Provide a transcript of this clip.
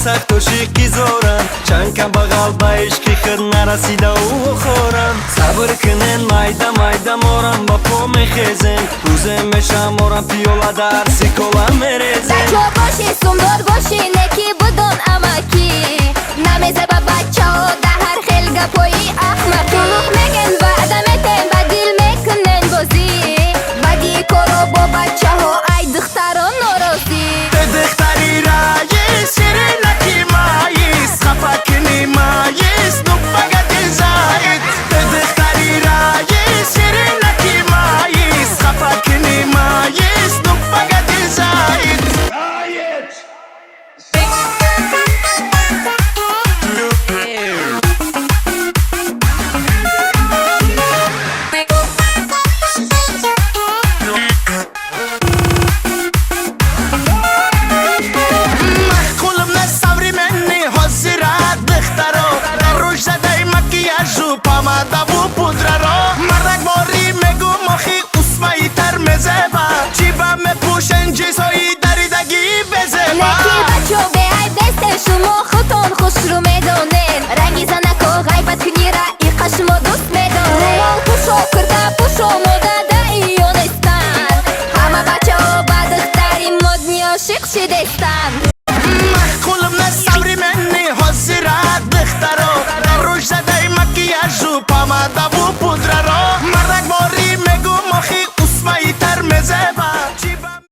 سخت عاشقی زورم چند کم بغل با عشقی خود نرسیده و خورم صبر کنن مایده مایده مورم با پا میخیزن روزه میشم مورم پیولا در سیکولا میریزن بچه باشی سومدار باشی نکی بدون اماکی نمیزه با بچه ها در هر خیل گپایی احمقی دروغ میگن وعده میتن با دیل میکنن بازی بدی کرو با بچه ها ای دختران ناراضی دختری رایس شیرینکی مایس خفا کنی مایس نو بگد زاید دختری رایس شیرینکی مایس خفا کنی مایس نو بگد زاید پامادا و پودر رو مرگ ماری میگو مخی اسمایی تر مزبا چیبا میپوشن چیزهایی دریدگی بزبا نکی بچه به ای دست شما خودتون خوش رو میدونین رنگی زنکو غیبت کنی را ای قشم و دوست میدونین پوشو کرده پوشو موده ده ایونستان همه بچه ها با دختری مدنی عاشق شدستان محکولم نصبری منی حضیرت دخترو روش زده مکیاژ و پامادا